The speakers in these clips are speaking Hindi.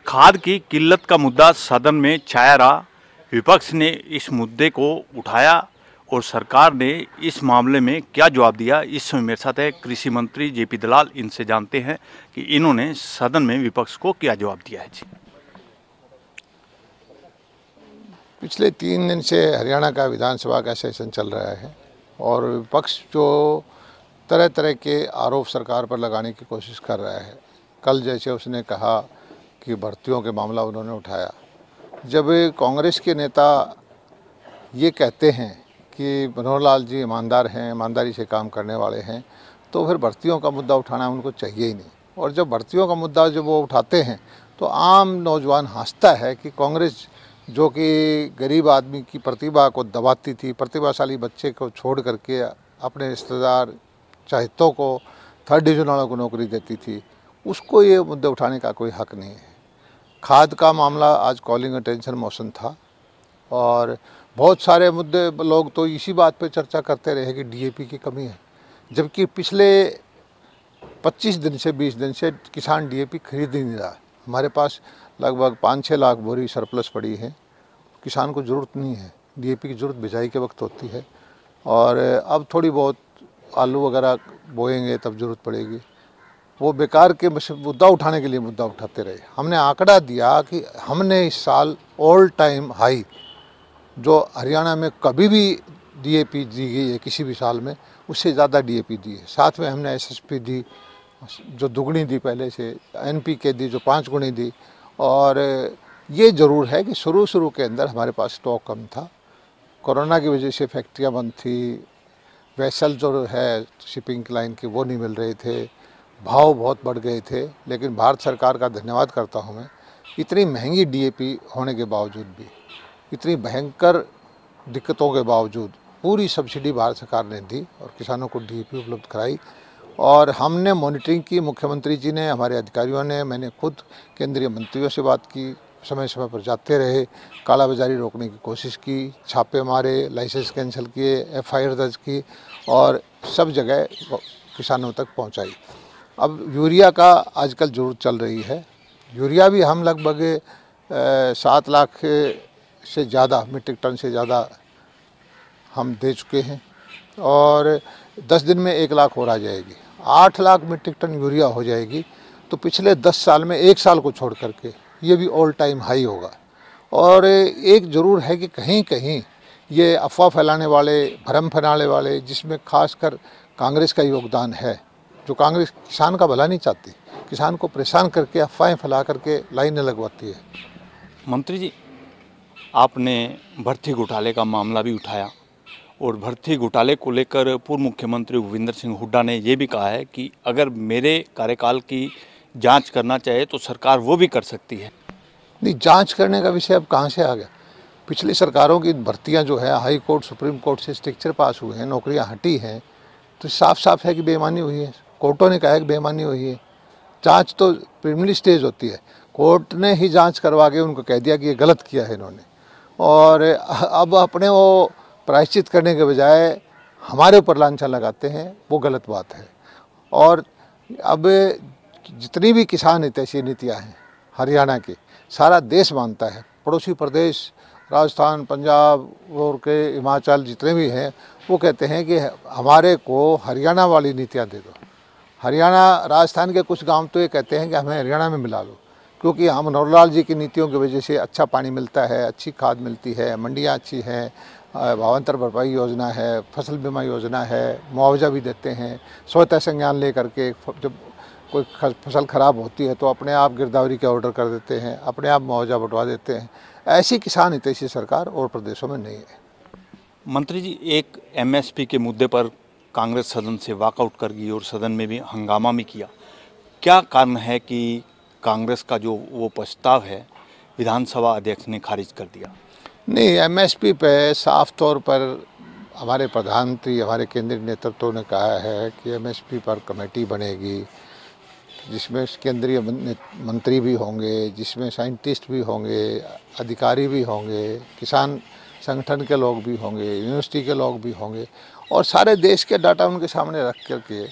खाद की किल्लत का मुद्दा सदन में छाया रहा। विपक्ष ने इस मुद्दे को उठाया और सरकार ने इस मामले में क्या जवाब दिया। इस समय मेरे साथ है कृषि मंत्री जेपी दलाल। इनसे जानते हैं कि इन्होंने सदन में विपक्ष को क्या जवाब दिया है। जी, पिछले 3 दिन से हरियाणा का विधानसभा का सेशन चल रहा है और विपक्ष जो तरह तरह के आरोप सरकार पर लगाने की कोशिश कर रहा है। कल जैसे उसने कहा कि भर्तियों के मामला उन्होंने उठाया। जब कांग्रेस के नेता ये कहते हैं कि मनोहर लाल जी ईमानदार हैं, ईमानदारी से काम करने वाले हैं, तो फिर भर्तियों का मुद्दा उठाना उनको चाहिए ही नहीं। और जब भर्तियों का मुद्दा जब वो उठाते हैं तो आम नौजवान हंसता है कि कांग्रेस जो कि गरीब आदमी की प्रतिभा को दबाती थी, प्रतिभाशाली बच्चे को छोड़ करके अपने रिश्तेदार चाहतों को, 3rd डिवीज़न वालों को नौकरी देती थी, उसको ये मुद्दे उठाने का कोई हक नहीं है। खाद का मामला आज कॉलिंग अटेंशन मोशन था और बहुत सारे मुद्दे लोग तो इसी बात पे चर्चा करते रहे कि डीएपी की कमी है, जबकि पिछले 25 दिन से 20 दिन से किसान डीएपी खरीद ही नहीं रहा। हमारे पास लगभग 5-6 लाख बोरी सरप्लस पड़ी है। किसान को ज़रूरत नहीं है, डीएपी की ज़रूरत बिजाई के वक्त होती है और अब थोड़ी बहुत आलू वगैरह बोएंगे तब ज़रूरत पड़ेगी। वो बेकार के मुद्दा उठाने के लिए मुद्दा उठाते रहे। हमने आंकड़ा दिया कि हमने इस साल ऑल टाइम हाई जो हरियाणा में कभी भी डीएपी दी गई है किसी भी साल में, उससे ज़्यादा डीएपी दी है। साथ में हमने एसएसपी दी जो दुगनी दी पहले से, एनपीके दी जो 5 गुनी दी। और ये ज़रूर है कि शुरू के अंदर हमारे पास स्टॉक कम था। कोरोना की वजह से फैक्ट्रियाँ बंद थी, वेसल जो है शिपिंग लाइन की वो नहीं मिल रहे थे, भाव बहुत बढ़ गए थे। लेकिन भारत सरकार का धन्यवाद करता हूँ मैं, इतनी महंगी डीएपी होने के बावजूद भी, इतनी भयंकर दिक्कतों के बावजूद पूरी सब्सिडी भारत सरकार ने दी और किसानों को डीएपी उपलब्ध कराई। और हमने मॉनिटरिंग की, मुख्यमंत्री जी ने, हमारे अधिकारियों ने, मैंने खुद केंद्रीय मंत्रियों से बात की, समय समय पर जाते रहे, कालाबाजारी रोकने की कोशिश की, छापे मारे, लाइसेंस कैंसिल किए, एफआईआर दर्ज की और सब जगह किसानों तक पहुंचाई। अब यूरिया का आजकल ज़रूरत चल रही है। यूरिया भी हम लगभग 7 लाख से ज़्यादा मीट्रिक टन से ज़्यादा हम दे चुके हैं और 10 दिन में 1 लाख और आ जाएगी। 8 लाख मीट्रिक टन यूरिया हो जाएगी तो पिछले 10 साल में 1 साल को छोड़ करके ये भी ऑल टाइम हाई होगा। और एक ज़रूर है कि कहीं कहीं ये अफवाह फैलाने वाले, भ्रम फैलाने वाले, जिसमें खासकर कांग्रेस का योगदान है, जो कांग्रेस किसान का भला नहीं चाहती, किसान को परेशान करके अफवाहें फैला करके लाइनें लगवाती है। मंत्री जी, आपने भर्ती घोटाले का मामला भी उठाया और भर्ती घोटाले को लेकर पूर्व मुख्यमंत्री भूपेंद्र सिंह हुड्डा ने ये भी कहा है कि अगर मेरे कार्यकाल की जांच करना चाहे तो सरकार वो भी कर सकती है। नहीं, जांच करने का विषय अब कहाँ से आ गया? पिछली सरकारों की भर्तियां जो है हाई कोर्ट, सुप्रीम कोर्ट से स्ट्रिक्चर पास हुए हैं, नौकरियां हटी हैं, तो साफ साफ है कि बेईमानी हुई है। कोर्टों ने कहा है कि बेईमानी हुई है। जांच तो प्रिलिमिनरी स्टेज होती है, कोर्ट ने ही जांच करवा के उनको कह दिया कि ये गलत किया है इन्होंने। और अब अपने वो प्रायश्चित करने के बजाय हमारे ऊपर लांछन लगाते हैं, वो गलत बात है। और अब जितनी भी किसान हितैषी नीतियाँ हैं हरियाणा की, सारा देश मानता है, पड़ोसी प्रदेश राजस्थान, पंजाब और के हिमाचल जितने भी हैं, वो कहते हैं कि हमारे को हरियाणा वाली नीतियाँ दे दो। हरियाणा, राजस्थान के कुछ गांव तो ये कहते हैं कि हमें हरियाणा में मिला लो, क्योंकि हम मनोहर लाल जी की नीतियों की वजह से अच्छा पानी मिलता है, अच्छी खाद मिलती है, मंडियाँ अच्छी हैं, भावांतर भरपाई योजना है, फसल बीमा योजना है, मुआवजा भी देते हैं, स्वतः संज्ञान ले करके जब कोई फसल ख़राब होती है तो अपने आप गिरदावरी के ऑर्डर कर देते हैं, अपने आप मुआवजा बंटवा देते हैं। ऐसी किसान हितैषी सरकार और प्रदेशों में नहीं है। मंत्री जी, एक एमएसपी के मुद्दे पर कांग्रेस सदन से वॉकआउट कर गई और सदन में भी हंगामा भी किया। क्या कारण है कि कांग्रेस का जो वो प्रस्ताव है विधानसभा अध्यक्ष ने खारिज कर दिया? नहीं, एमएसपी पे साफ तौर पर हमारे प्रधानमंत्री, हमारे केंद्रीय नेतृत्व ने कहा है कि एमएसपी पर कमेटी बनेगी, जिसमें केंद्रीय मंत्री भी होंगे, जिसमें साइंटिस्ट भी होंगे, अधिकारी भी होंगे, किसान संगठन के लोग भी होंगे, यूनिवर्सिटी के लोग भी होंगे और सारे देश के डाटा उनके सामने रख करके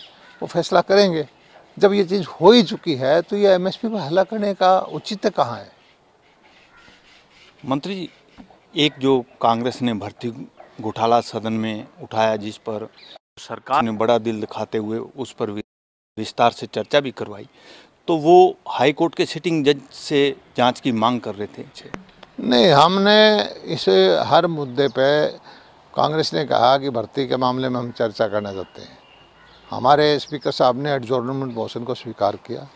वो फैसला करेंगे जब ये चीज़ हो ही चुकी है तो ये एमएसपी पर हल्ला करने का औचित्य कहाँ है? मंत्री जी, एक जो कांग्रेस ने भर्ती घोटाला सदन में उठाया, जिस पर सरकार ने बड़ा दिल दिखाते हुए उस पर विस्तार से चर्चा भी करवाई, तो वो हाई कोर्ट के सिटिंग जज से जांच की मांग कर रहे थे। नहीं, हमने इसे हर मुद्दे पे कांग्रेस ने कहा कि भर्ती के मामले में हम चर्चा करना चाहते हैं। हमारे स्पीकर साहब ने एडजॉर्नमेंट मोशन को स्वीकार किया।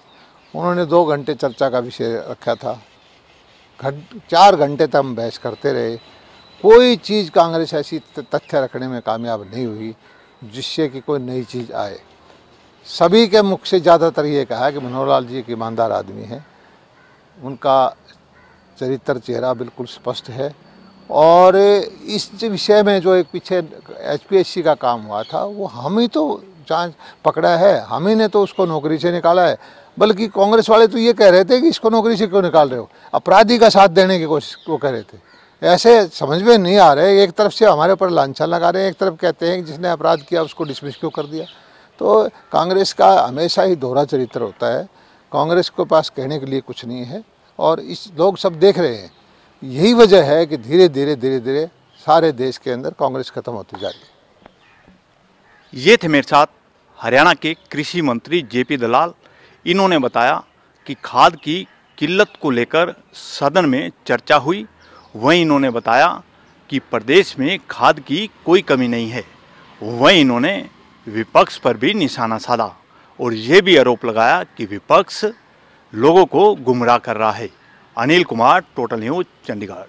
उन्होंने 2 घंटे चर्चा का विषय रखा था। 4 घंटे तक हम बहस करते रहे। कोई चीज़ कांग्रेस ऐसी तथ्य रखने में कामयाब नहीं हुई जिससे कि कोई नई चीज़ आए। सभी के मुख से ज़्यादातर ये कहा कि मनोहर लाल जी एक ईमानदार आदमी हैं, उनका चरित्र चेहरा बिल्कुल स्पष्ट है, और इस विषय में जो एक पीछे एचपीएससी का काम हुआ था वो हम ही तो जांच पकड़ा है, हम ही ने तो उसको नौकरी से निकाला है। बल्कि कांग्रेस वाले तो ये कह रहे थे कि इसको नौकरी से क्यों निकाल रहे हो, अपराधी का साथ देने की कोशिश वो कह रहे थे। ऐसे समझ में नहीं आ रहे, एक तरफ से हमारे ऊपर लांछन लगा रहे हैं, एक तरफ कहते हैं कि जिसने अपराध किया उसको डिसमिस क्यों कर दिया। तो कांग्रेस का हमेशा ही दोहरा चरित्र होता है। कांग्रेस के पास कहने के लिए कुछ नहीं है और इस लोग सब देख रहे हैं। यही वजह है कि धीरे धीरे सारे देश के अंदर कांग्रेस खत्म होती जा रही है। ये थे मेरे साथ हरियाणा के कृषि मंत्री जेपी दलाल। इन्होंने बताया कि खाद की किल्लत को लेकर सदन में चर्चा हुई। वहीं इन्होंने बताया कि प्रदेश में खाद की कोई कमी नहीं है। वहीं इन्होंने विपक्ष पर भी निशाना साधा और ये भी आरोप लगाया कि विपक्ष लोगों को गुमराह कर रहा है। Anil Kumar, total news, Chandigarh.